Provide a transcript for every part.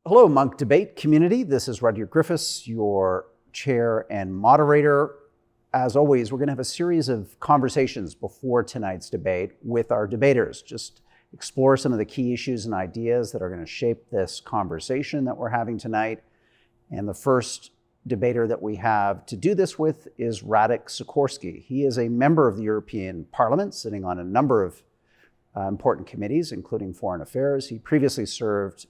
Hello, Monk Debate community. This is Rudyard Griffiths, your chair and moderator. As always, we're going to have a series of conversations before tonight's debate with our debaters. Just explore some of the key issues and ideas that are going to shape this conversation that we're having tonight. And the first debater that we have to do this with is Radosław Sikorski. He is a member of the European Parliament, sitting on a number of important committees, including foreign affairs. He previously served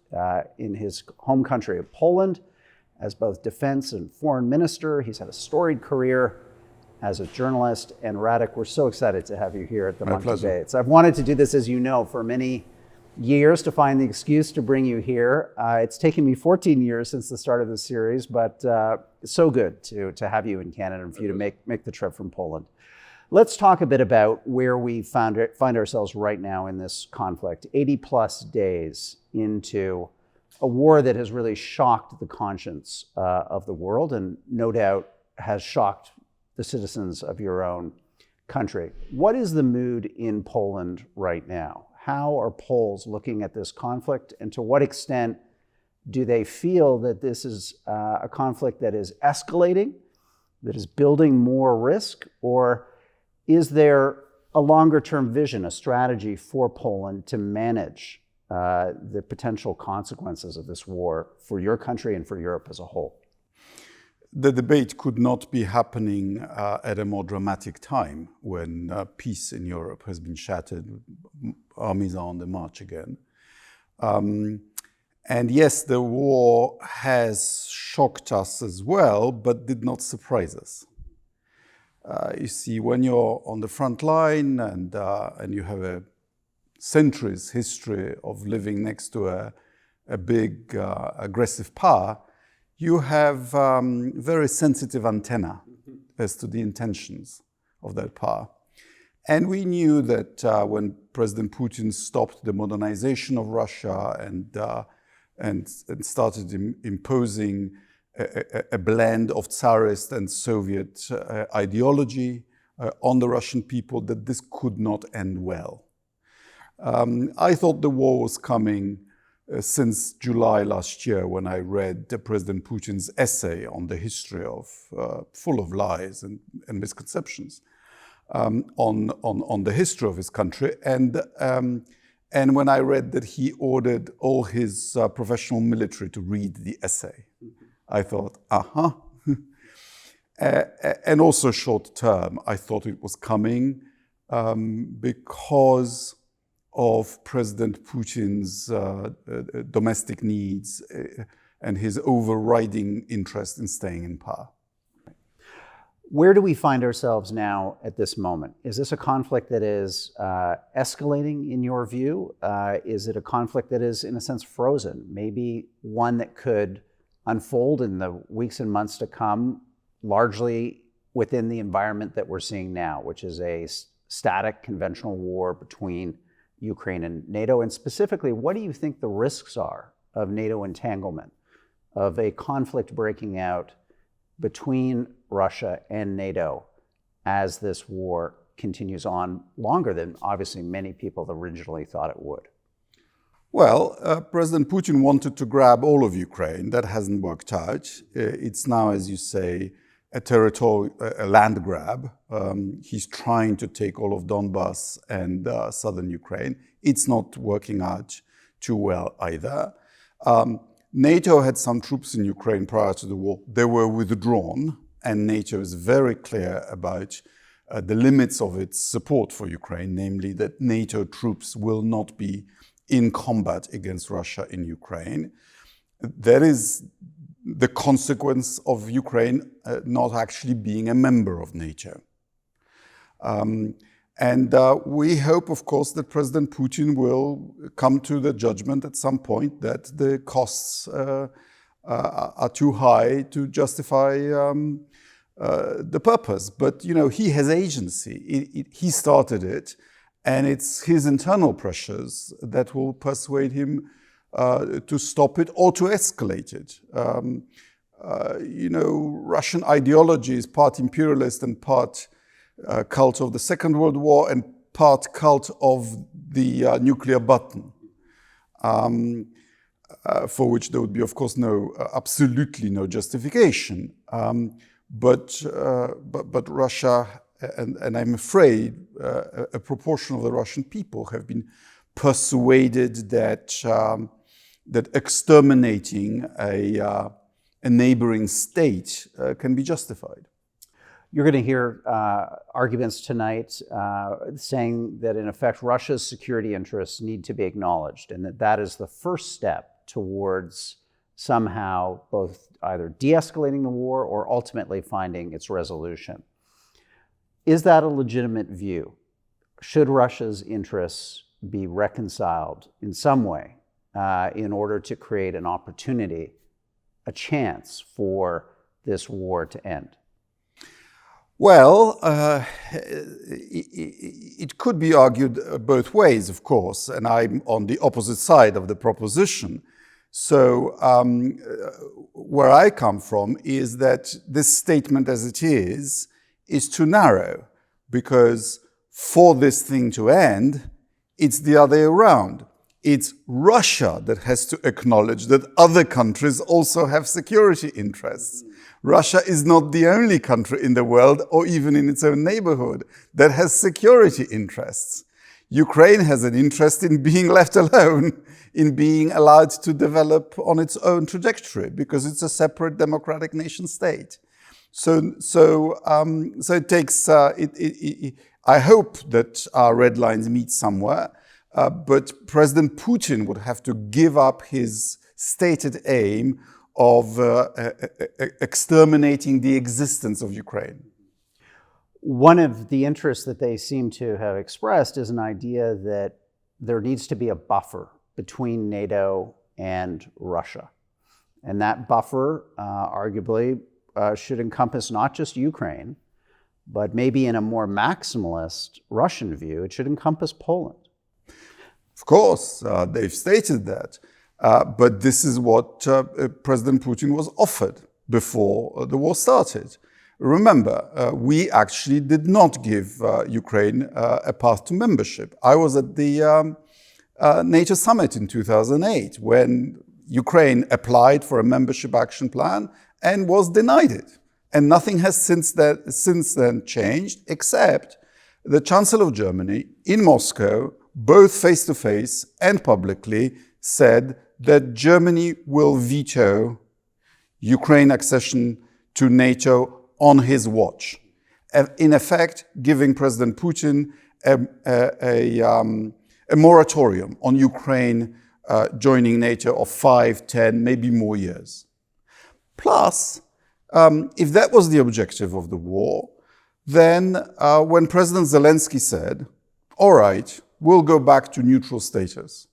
in his home country of Poland as both defense and foreign minister. He's had a storied career as a journalist. And Radek, we're so excited to have you here at the Monk Debates. I've wanted to do this, as you know, for many years to find the excuse to bring you here. It's taken me 14 years since the start of this series, but it's so good to have you in Canada and for you to make the trip from Poland. Let's talk a bit about where we find ourselves right now in this conflict, 80 plus days into a war that has really shocked the conscience of the world and no doubt has shocked the citizens of your own country. What is the mood in Poland right now? How are Poles looking at this conflict, and to what extent do they feel that this is a conflict that is escalating, that is building more risk, or is there a longer-term vision, a strategy for Poland to manage the potential consequences of this war for your country and for Europe as a whole? The debate could not be happening at a more dramatic time when peace in Europe has been shattered, armies are on the march again. And yes, the war has shocked us as well, but did not surprise us. You see, when you're on the front line and you have a centuries history of living next to a big aggressive power, you have very sensitive antenna as to the intentions of that power. And we knew that when President Putin stopped the modernization of Russia and started imposing a blend of Tsarist and Soviet ideology on the Russian people, that this could not end well. I thought the war was coming since July last year, when I read President Putin's essay on the history of, full of lies and misconceptions, on the history of his country. And when I read that he ordered all his professional military to read the essay, I thought, and also short term, I thought it was coming because of President Putin's domestic needs and his overriding interest in staying in power. Where do we find ourselves now at this moment? Is this a conflict that is escalating in your view? Is it a conflict that is, in a sense, frozen? Maybe one that could unfold in the weeks and months to come, largely within the environment that we're seeing now, which is a static conventional war between Ukraine and NATO? And specifically, what do you think the risks are of NATO entanglement, of a conflict breaking out between Russia and NATO as this war continues on longer than obviously many people originally thought it would? Well, President Putin wanted to grab all of Ukraine. That hasn't worked out. It's now, as you say, a land grab. He's trying to take all of Donbass and southern Ukraine. It's not working out too well either. NATO had some troops in Ukraine prior to the war. They were withdrawn, and NATO is very clear about the limits of its support for Ukraine, namely that NATO troops will not be in combat against Russia in Ukraine. That is the consequence of Ukraine not actually being a member of NATO. And we hope, of course, that President Putin will come to the judgment at some point that the costs are too high to justify the purpose. But, you know, he has agency. He started it, and it's his internal pressures that will persuade him to stop it or to escalate it. You know, Russian ideology is part imperialist and part cult of the Second World War and part cult of the nuclear button. for which there would be, of course, absolutely no justification. But Russia, and I'm afraid a proportion of the Russian people have been persuaded that exterminating a neighboring state can be justified. You're going to hear arguments tonight saying that, in effect, Russia's security interests need to be acknowledged, and that is the first step towards somehow both either de-escalating the war or ultimately finding its resolution. Is that a legitimate view? Should Russia's interests be reconciled in some way in order to create an opportunity, a chance for this war to end? Well, it could be argued both ways, of course, and I'm on the opposite side of the proposition. So where I come from is that this statement as it is too narrow, because for this thing to end, it's the other way around. It's Russia that has to acknowledge that other countries also have security interests. Russia is not the only country in the world, or even in its own neighborhood, that has security interests. Ukraine has an interest in being left alone, in being allowed to develop on its own trajectory, because it's a separate democratic nation state. So it takes. I hope that our red lines meet somewhere, but President Putin would have to give up his stated aim of exterminating the existence of Ukraine. One of the interests that they seem to have expressed is an idea that there needs to be a buffer between NATO and Russia. And that buffer, arguably, should encompass not just Ukraine, but maybe in a more maximalist Russian view, it should encompass Poland. Of course, they've stated that. But this is what President Putin was offered before the war started. Remember, we actually did not give Ukraine a path to membership. I was at the NATO summit in 2008 when Ukraine applied for a membership action plan and was denied it. And nothing has since then changed, except the Chancellor of Germany in Moscow, both face-to-face and publicly, said that Germany will veto Ukraine accession to NATO on his watch, in effect giving President Putin a moratorium on Ukraine joining NATO of 5, 10, maybe more years. Plus, if that was the objective of the war, then when President Zelensky said, all right, we'll go back to neutral status,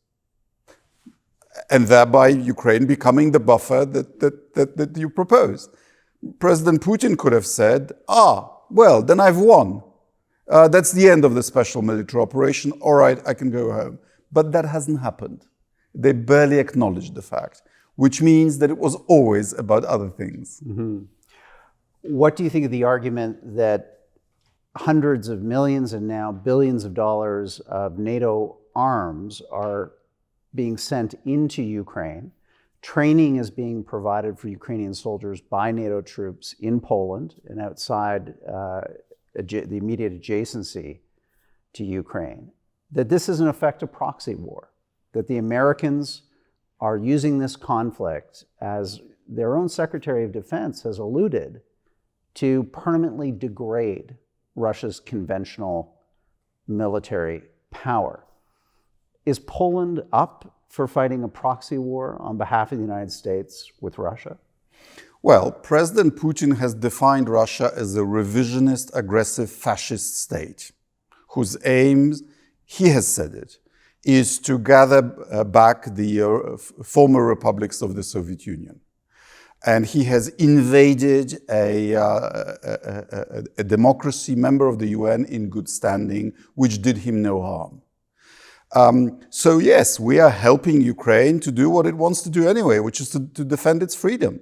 and thereby Ukraine becoming the buffer that you proposed, President Putin could have said, well, then I've won. That's the end of the special military operation. All right, I can go home. But that hasn't happened. They barely acknowledged the fact, which means that it was always about other things. Mm-hmm. What do you think of the argument that hundreds of millions and now billions of dollars of NATO arms are being sent into Ukraine? Training is being provided for Ukrainian soldiers by NATO troops in Poland and outside the immediate adjacency to Ukraine. That this is in effect a proxy war, that the Americans are using this conflict, as their own Secretary of Defense has alluded, to permanently degrade Russia's conventional military power. Is Poland up for fighting a proxy war on behalf of the United States with Russia? Well, President Putin has defined Russia as a revisionist, aggressive, fascist state, whose aims, he has said it, is to gather back the former republics of the Soviet Union. And he has invaded a democracy, member of the UN in good standing, which did him no harm. So yes, we are helping Ukraine to do what it wants to do anyway, which is to defend its freedom,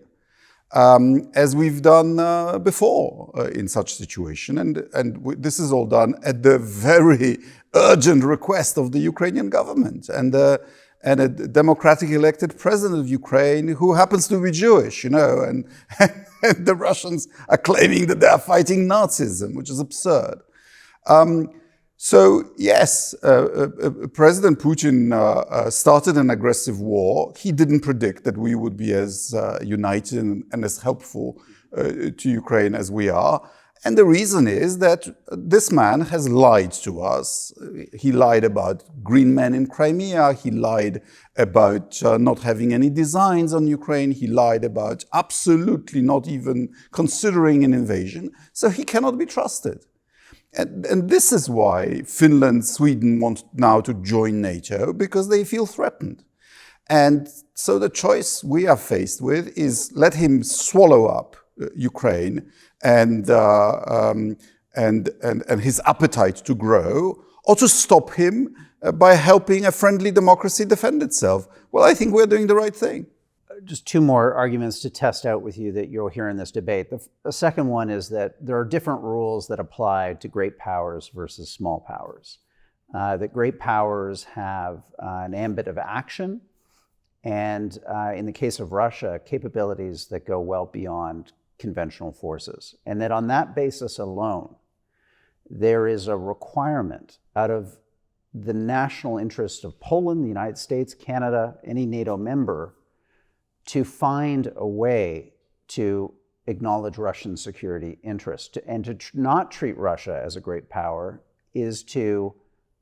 as we've done before in such situation. And this is all done at the very urgent request of the Ukrainian government and and a democratically elected president of Ukraine who happens to be Jewish, and the Russians are claiming that they are fighting Nazism, which is absurd. So yes, President Putin started an aggressive war. He didn't predict that we would be as united and as helpful to Ukraine as we are. And the reason is that this man has lied to us. He lied about green men in Crimea. He lied about not having any designs on Ukraine. He lied about absolutely not even considering an invasion. So he cannot be trusted. And this is why Finland, Sweden want now to join NATO, because they feel threatened. And so the choice we are faced with is let him swallow up Ukraine and his appetite to grow, or to stop him by helping a friendly democracy defend itself. Well, I think we're doing the right thing. Just two more arguments to test out with you that you'll hear in this debate. The second one is that there are different rules that apply to great powers versus small powers. That great powers have an ambit of action, and in the case of Russia, capabilities that go well beyond conventional forces. And that on that basis alone, there is a requirement out of the national interest of Poland, the United States, Canada, any NATO member, to find a way to acknowledge Russian security interest. And to not treat Russia as a great power is to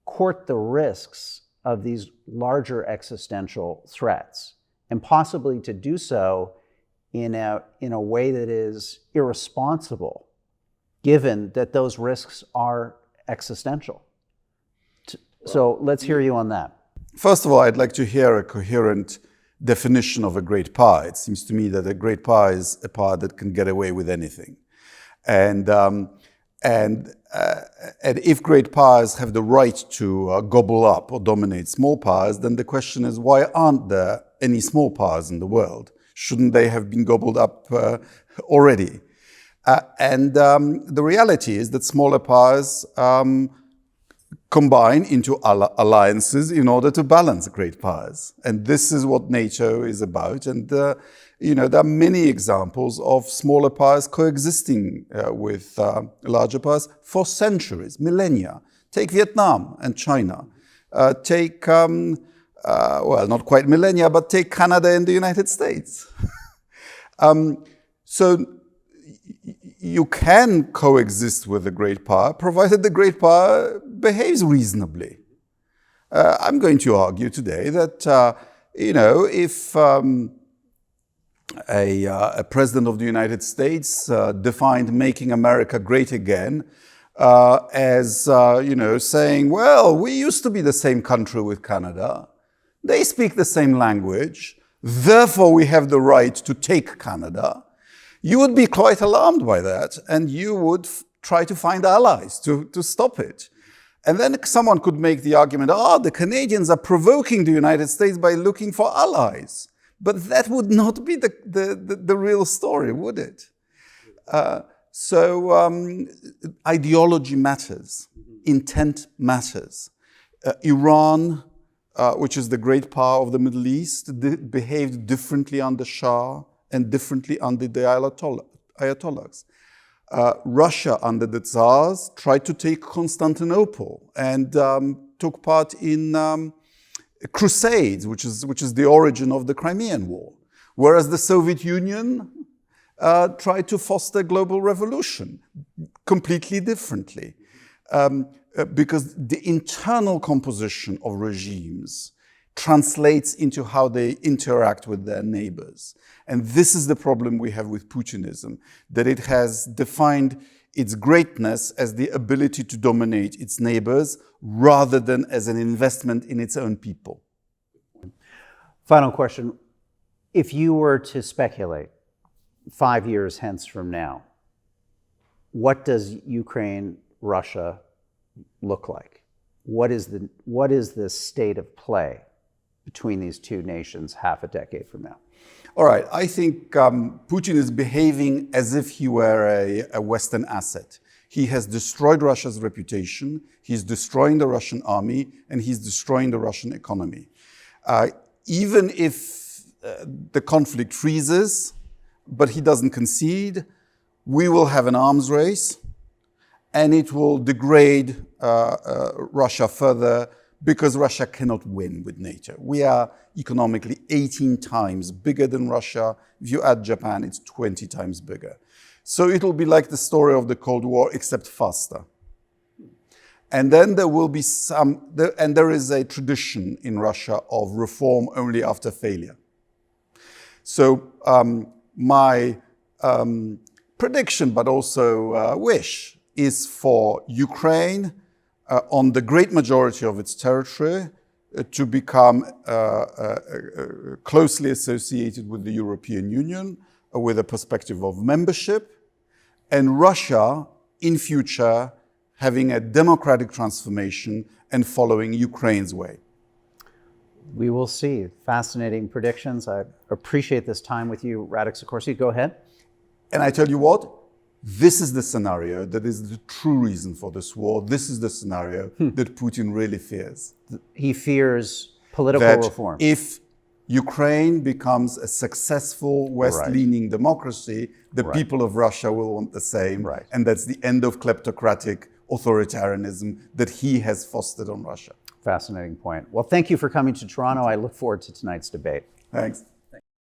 court the risks of these larger existential threats, and possibly to do so in a way that is irresponsible, given that those risks are existential. So let's hear you on that. First of all, I'd like to hear a coherent definition of a great power. It seems to me that a great power is a power that can get away with anything. And if great powers have the right to gobble up or dominate small powers, then the question is, why aren't there any small powers in the world? Shouldn't they have been gobbled up already? The reality is that smaller powers combine into alliances in order to balance great powers. And this is what NATO is about. And, there are many examples of smaller powers coexisting with larger powers for centuries, millennia. Take Vietnam and China. Take, not quite millennia, but take Canada and the United States. So you can coexist with a great power, provided the great power behaves reasonably. I'm going to argue today that, if a president of the United States defined making America great again as, saying, well, we used to be the same country with Canada. They speak the same language. Therefore, we have the right to take Canada. You would be quite alarmed by that, and you would try to find allies to stop it. And then someone could make the argument, the Canadians are provoking the United States by looking for allies. But that would not be the real story, would it? Ideology matters. Intent matters. Iran, which is the great power of the Middle East, behaved differently under Shah and differently under the Ayatollahs. Russia, under the Tsars, tried to take Constantinople and took part in crusades, which is the origin of the Crimean War. Whereas the Soviet Union tried to foster global revolution completely differently. Because the internal composition of regimes translates into how they interact with their neighbors. And this is the problem we have with Putinism, that it has defined its greatness as the ability to dominate its neighbors rather than as an investment in its own people. Final question. If you were to speculate 5 years hence from now, what does Ukraine, Russia look like? What is the state of play between these two nations half a decade from now? All right, I think Putin is behaving as if he were a Western asset. He has destroyed Russia's reputation, he's destroying the Russian army, and he's destroying the Russian economy. Even if the conflict freezes, but he doesn't concede, we will have an arms race, and it will degrade Russia further because Russia cannot win with NATO. We are economically 18 times bigger than Russia. If you add Japan, it's 20 times bigger. So it will be like the story of the Cold War, except faster. And then there will be and there is a tradition in Russia of reform only after failure. So my prediction, but also wish, is for Ukraine on the great majority of its territory to become closely associated with the European Union with a perspective of membership, and Russia in future having a democratic transformation and following Ukraine's way. We will see. Fascinating predictions. I appreciate this time with you, Radosław Sikorski. Go ahead. And I tell you what, this is the scenario that is the true reason for this war. This is the scenario that Putin really fears. He fears political that reform. If Ukraine becomes a successful West-leaning democracy, the people of Russia will want the same. And that's the end of kleptocratic authoritarianism that he has fostered on Russia. Fascinating point. Well, thank you for coming to Toronto. I look forward to tonight's debate. Thanks.